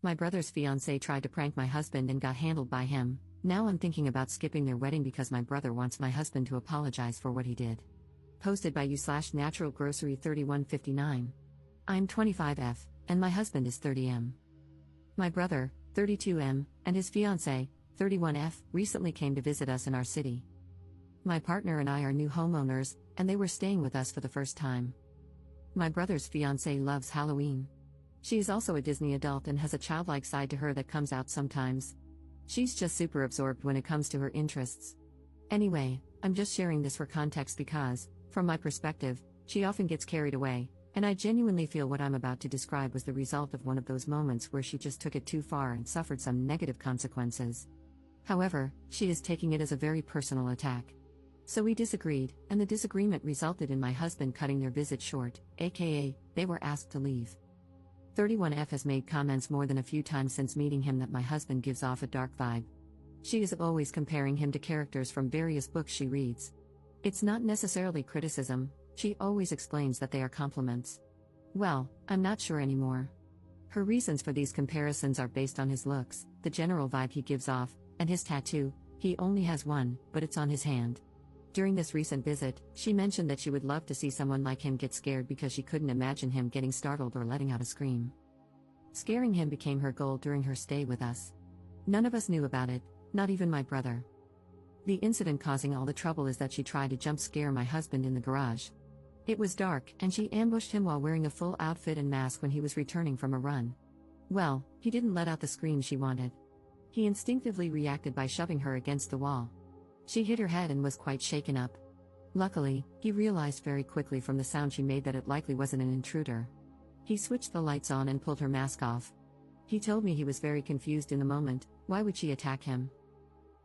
My brother's fiancé tried to prank my husband and got handled by him. Now I'm thinking about skipping their wedding because my brother wants my husband to apologize for what he did. Posted by you/Natural Grocery 3159. I'm 25F, and my husband is 30M. My brother, 32M, and his fiancé, 31F, recently came to visit us in our city. My partner and I are new homeowners, and they were staying with us for the first time. My brother's fiancé loves Halloween. She is also a Disney adult and has a childlike side to her that comes out sometimes. She's just super absorbed when it comes to her interests. Anyway, I'm just sharing this for context because, from my perspective, she often gets carried away, and I genuinely feel what I'm about to describe was the result of one of those moments where she just took it too far and suffered some negative consequences. However, she is taking it as a very personal attack. So we disagreed, and the disagreement resulted in my husband cutting their visit short, aka, they were asked to leave. 31F has made comments more than a few times since meeting him that my husband gives off a dark vibe. She is always comparing him to characters from various books she reads. It's not necessarily criticism, she always explains that they are compliments. Well, I'm not sure anymore. Her reasons for these comparisons are based on his looks, the general vibe he gives off, and his tattoo. He only has one, but it's on his hand. During this recent visit, she mentioned that she would love to see someone like him get scared because she couldn't imagine him getting startled or letting out a scream. Scaring him became her goal during her stay with us. None of us knew about it, not even my brother. The incident causing all the trouble is that she tried to jump scare my husband in the garage. It was dark, and she ambushed him while wearing a full outfit and mask when he was returning from a run. Well, he didn't let out the scream she wanted. He instinctively reacted by shoving her against the wall. She hit her head and was quite shaken up. Luckily, he realized very quickly from the sound she made that it likely wasn't an intruder. He switched the lights on and pulled her mask off. He told me he was very confused in the moment. Why would she attack him?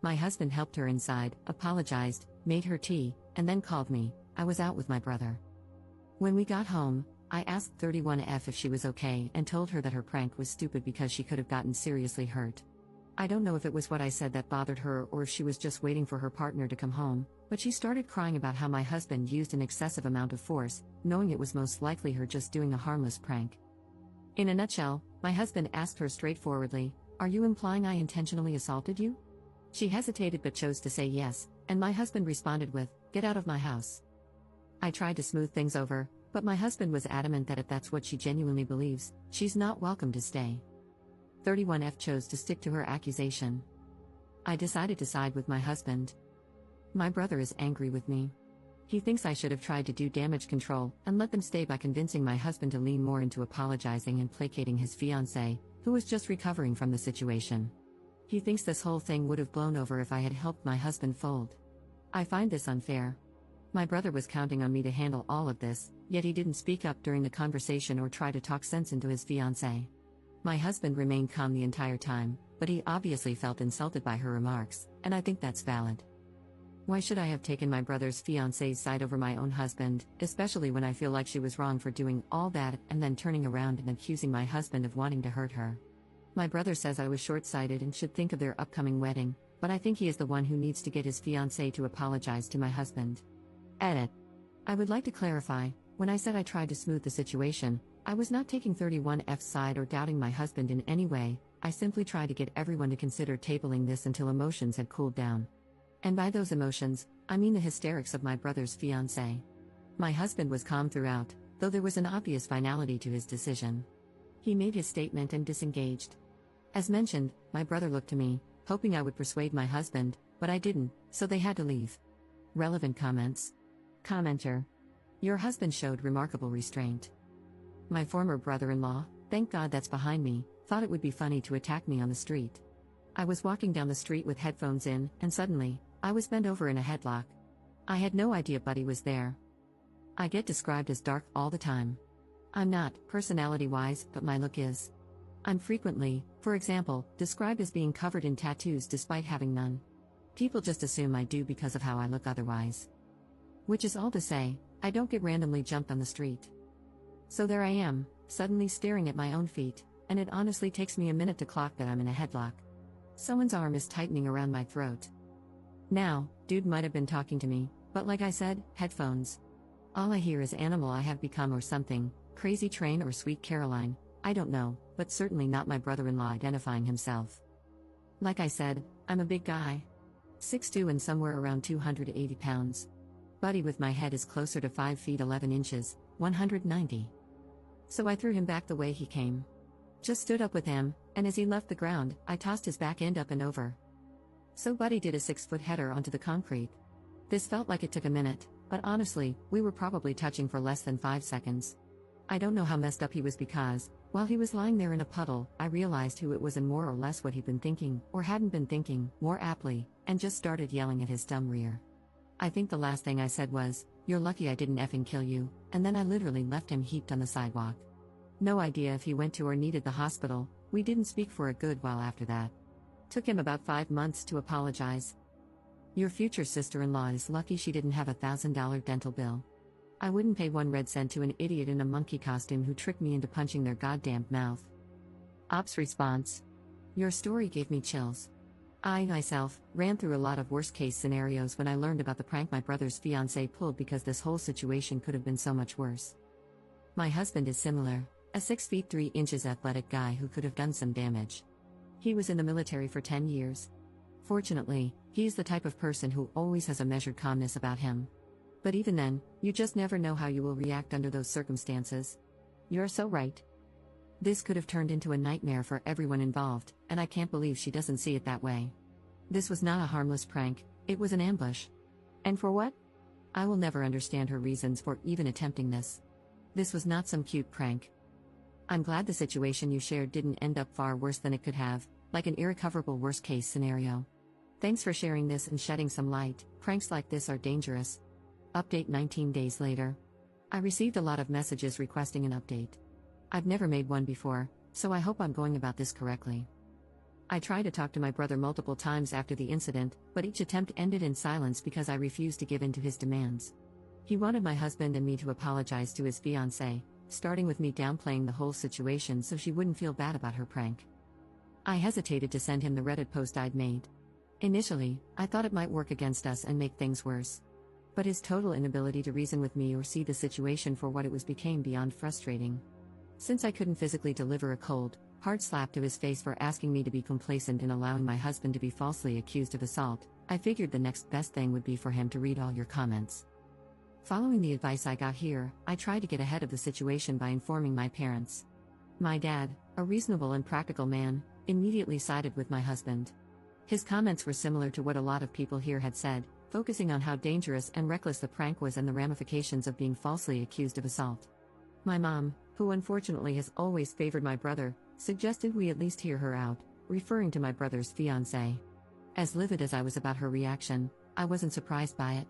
My husband helped her inside, apologized, made her tea, and then called me. I was out with my brother. When we got home, I asked 31F if she was okay and told her that her prank was stupid because she could have gotten seriously hurt. I don't know if it was what I said that bothered her or if she was just waiting for her partner to come home, but she started crying about how my husband used an excessive amount of force, knowing it was most likely her just doing a harmless prank. In a nutshell, my husband asked her straightforwardly, "Are you implying I intentionally assaulted you?" She hesitated but chose to say yes, and my husband responded with, "Get out of my house." I tried to smooth things over, but my husband was adamant that if that's what she genuinely believes, she's not welcome to stay. 31F chose to stick to her accusation. I decided to side with my husband. My brother is angry with me. He thinks I should have tried to do damage control and let them stay by convincing my husband to lean more into apologizing and placating his fiancée, who was just recovering from the situation. He thinks this whole thing would have blown over if I had helped my husband fold. I find this unfair. My brother was counting on me to handle all of this, yet he didn't speak up during the conversation or try to talk sense into his fiancée. My husband remained calm the entire time, but he obviously felt insulted by her remarks, and I think that's valid. Why should I have taken my brother's fiancé's side over my own husband, especially when I feel like she was wrong for doing all that and then turning around and accusing my husband of wanting to hurt her? My brother says I was short-sighted and should think of their upcoming wedding, but I think he is the one who needs to get his fiancée to apologize to my husband. Edit. I would like to clarify, when I said I tried to smooth the situation, I was not taking 31F's side or doubting my husband in any way. I simply tried to get everyone to consider tabling this until emotions had cooled down. And by those emotions, I mean the hysterics of my brother's fiancée. My husband was calm throughout, though there was an obvious finality to his decision. He made his statement and disengaged. As mentioned, my brother looked to me, hoping I would persuade my husband, but I didn't, so they had to leave. Relevant comments. Commenter. Your husband showed remarkable restraint. My former brother-in-law, thank God that's behind me, thought it would be funny to attack me on the street. I was walking down the street with headphones in, and suddenly, I was bent over in a headlock. I had no idea Buddy was there. I get described as dark all the time. I'm not, personality-wise, but my look is. I'm frequently, for example, described as being covered in tattoos despite having none. People just assume I do because of how I look otherwise. Which is all to say, I don't get randomly jumped on the street. So there I am, suddenly staring at my own feet, and it honestly takes me a minute to clock that I'm in a headlock. Someone's arm is tightening around my throat. Now, dude might have been talking to me, but like I said, headphones. All I hear is Animal I Have Become or something, Crazy Train or Sweet Caroline. I don't know, but certainly not my brother-in-law identifying himself. Like I said, I'm a big guy. 6'2" and somewhere around 280 pounds. Buddy with my head is closer to 5 feet 11 inches, 190. So I threw him back the way he came. Just stood up with him, and as he left the ground, I tossed his back end up and over. So Buddy did a 6-foot header onto the concrete. This felt like it took a minute, but honestly, we were probably touching for less than 5 seconds. I don't know how messed up he was because, while he was lying there in a puddle, I realized who it was and more or less what he'd been thinking, or hadn't been thinking, more aptly, and just started yelling at his dumb rear. I think the last thing I said was, "You're lucky I didn't effing kill you," and then I literally left him heaped on the sidewalk. No idea if he went to or needed the hospital. We didn't speak for a good while after that. Took him about 5 months to apologize. Your future sister-in-law is lucky she didn't have a $1,000 dental bill. I wouldn't pay 1 red cent to an idiot in a monkey costume who tricked me into punching their goddamn mouth. Ops response. Your story gave me chills. I, myself, ran through a lot of worst-case scenarios when I learned about the prank my brother's fiancé pulled because this whole situation could have been so much worse. My husband is similar, a 6 feet 3 inches athletic guy who could have done some damage. He was in the military for 10 years. Fortunately, he's the type of person who always has a measured calmness about him. But even then, you just never know how you will react under those circumstances. You're so right. This could have turned into a nightmare for everyone involved, and I can't believe she doesn't see it that way. This was not a harmless prank, it was an ambush. And for what? I will never understand her reasons for even attempting this. This was not some cute prank. I'm glad the situation you shared didn't end up far worse than it could have, like an irrecoverable worst-case scenario. Thanks for sharing this and shedding some light. Pranks like this are dangerous. Update 19 days later. I received a lot of messages requesting an update. I've never made one before, so I hope I'm going about this correctly. I tried to talk to my brother multiple times after the incident, but each attempt ended in silence because I refused to give in to his demands. He wanted my husband and me to apologize to his fiancée, starting with me downplaying the whole situation so she wouldn't feel bad about her prank. I hesitated to send him the Reddit post I'd made. Initially, I thought it might work against us and make things worse. But his total inability to reason with me or see the situation for what it was became beyond frustrating. Since I couldn't physically deliver a cold, hard slap to his face for asking me to be complacent in allowing my husband to be falsely accused of assault, I figured the next best thing would be for him to read all your comments. Following the advice I got here, I tried to get ahead of the situation by informing my parents. My dad, a reasonable and practical man, immediately sided with my husband. His comments were similar to what a lot of people here had said, focusing on how dangerous and reckless the prank was and the ramifications of being falsely accused of assault. My mom, who unfortunately has always favored my brother, suggested we at least hear her out, referring to my brother's fiancé. As livid as I was about her reaction, I wasn't surprised by it.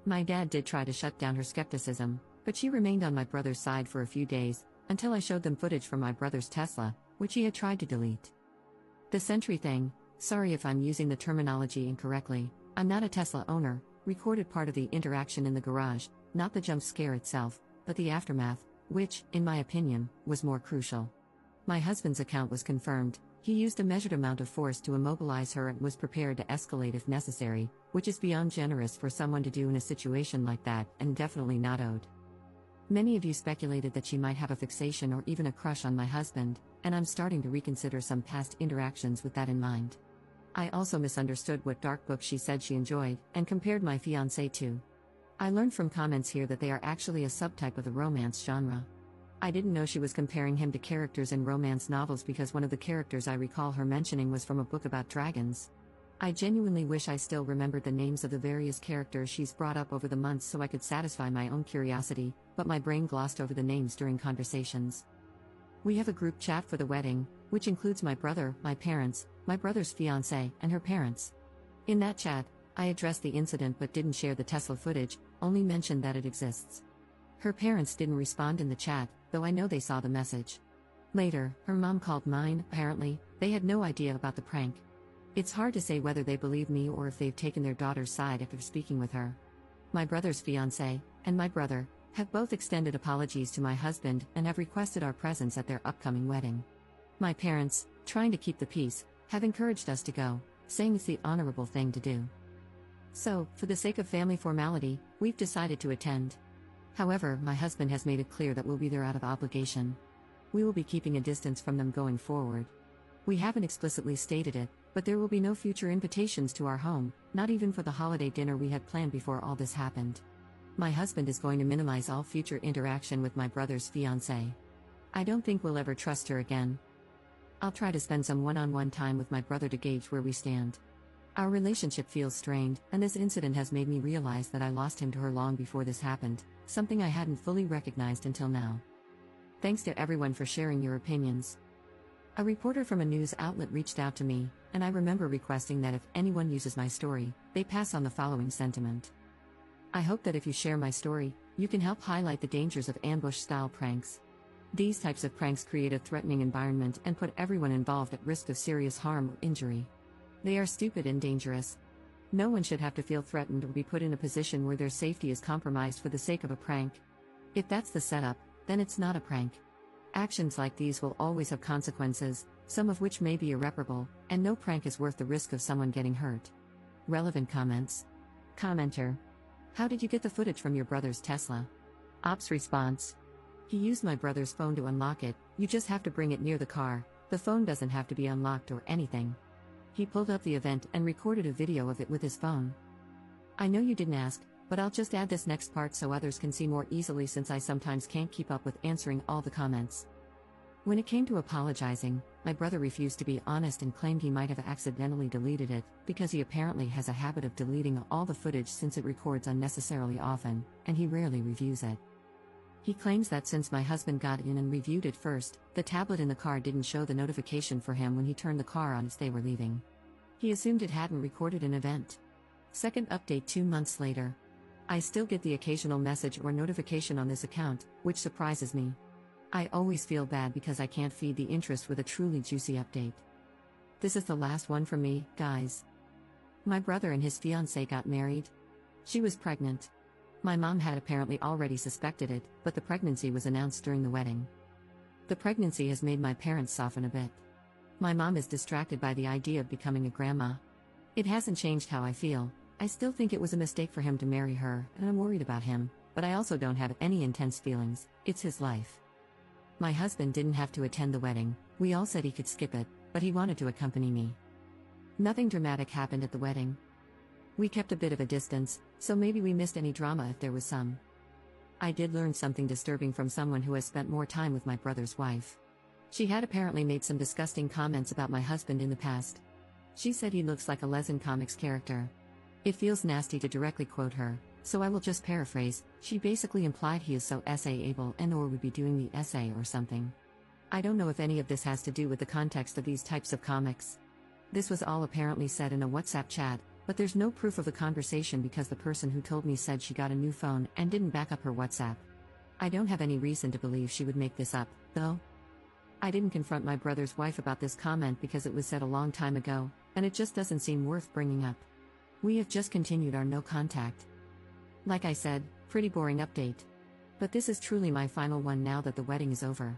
My dad did try to shut down her skepticism, but she remained on my brother's side for a few days, until I showed them footage from my brother's Tesla, which he had tried to delete. The Sentry thing, sorry if I'm using the terminology incorrectly, I'm not a Tesla owner, recorded part of the interaction in the garage, not the jump scare itself, but the aftermath, which, in my opinion, was more crucial. My husband's account was confirmed. He used a measured amount of force to immobilize her and was prepared to escalate if necessary, which is beyond generous for someone to do in a situation like that and definitely not owed. Many of you speculated that she might have a fixation or even a crush on my husband, and I'm starting to reconsider some past interactions with that in mind. I also misunderstood what dark book she said she enjoyed, and compared my fiancé to. I learned from comments here that they are actually a subtype of the romance genre. I didn't know she was comparing him to characters in romance novels because one of the characters I recall her mentioning was from a book about dragons. I genuinely wish I still remembered the names of the various characters she's brought up over the months so I could satisfy my own curiosity, but my brain glossed over the names during conversations. We have a group chat for the wedding, which includes my brother, my parents, my brother's fiancé, and her parents. In that chat, I addressed the incident but didn't share the Tesla footage, only mentioned that it exists. Her parents didn't respond in the chat, though I know they saw the message. Later, her mom called mine. Apparently, they had no idea about the prank. It's hard to say whether they believe me or if they've taken their daughter's side after speaking with her. My brother's fiancé, and my brother, have both extended apologies to my husband and have requested our presence at their upcoming wedding. My parents, trying to keep the peace, have encouraged us to go, saying it's the honorable thing to do. So, for the sake of family formality, we've decided to attend. However, my husband has made it clear that we'll be there out of obligation. We will be keeping a distance from them going forward. We haven't explicitly stated it, but there will be no future invitations to our home, not even for the holiday dinner we had planned before all this happened. My husband is going to minimize all future interaction with my brother's fiancé. I don't think we'll ever trust her again. I'll try to spend some one-on-one time with my brother to gauge where we stand. Our relationship feels strained, and this incident has made me realize that I lost him to her long before this happened, something I hadn't fully recognized until now. Thanks to everyone for sharing your opinions. A reporter from a news outlet reached out to me, and I remember requesting that if anyone uses my story, they pass on the following sentiment. I hope that if you share my story, you can help highlight the dangers of ambush-style pranks. These types of pranks create a threatening environment and put everyone involved at risk of serious harm or injury. They are stupid and dangerous. No one should have to feel threatened or be put in a position where their safety is compromised for the sake of a prank. If that's the setup, then it's not a prank. Actions like these will always have consequences, some of which may be irreparable, and no prank is worth the risk of someone getting hurt. Relevant comments. Commenter. How did you get the footage from your brother's Tesla? Ops response. He used my brother's phone to unlock it. You just have to bring it near the car. The phone doesn't have to be unlocked or anything. He pulled up the event and recorded a video of it with his phone. I know you didn't ask, but I'll just add this next part so others can see more easily since I sometimes can't keep up with answering all the comments. When it came to apologizing, my brother refused to be honest and claimed he might have accidentally deleted it, because he apparently has a habit of deleting all the footage since it records unnecessarily often, and he rarely reviews it. He claims that since my husband got in and reviewed it first, the tablet in the car didn't show the notification for him when he turned the car on as they were leaving. He assumed it hadn't recorded an event. Second update 2 months later. I still get the occasional message or notification on this account, which surprises me. I always feel bad because I can't feed the interest with a truly juicy update. This is the last one from me, guys. My brother and his fiancée got married. She was pregnant. My mom had apparently already suspected it, but the pregnancy was announced during the wedding. The pregnancy has made my parents soften a bit. My mom is distracted by the idea of becoming a grandma. It hasn't changed how I feel. I still think it was a mistake for him to marry her, and I'm worried about him, but I also don't have any intense feelings. It's his life. My husband didn't have to attend the wedding. We all said he could skip it, but he wanted to accompany me. Nothing dramatic happened at the wedding. We kept a bit of a distance, so maybe we missed any drama if there was some. I did learn something disturbing from someone who has spent more time with my brother's wife. She had apparently made some disgusting comments about my husband in the past. She said he looks like a Lesson Comics character. It feels nasty to directly quote her, so I will just paraphrase. She basically implied he is so essay-able and/or would be doing the essay or something. I don't know if any of this has to do with the context of these types of comics. This was all apparently said in a WhatsApp chat, but there's no proof of the conversation because the person who told me said she got a new phone and didn't back up her WhatsApp. I don't have any reason to believe she would make this up, though. I didn't confront my brother's wife about this comment because it was said a long time ago, and it just doesn't seem worth bringing up. We have just continued our no contact. Like I said, pretty boring update. But this is truly my final one now that the wedding is over.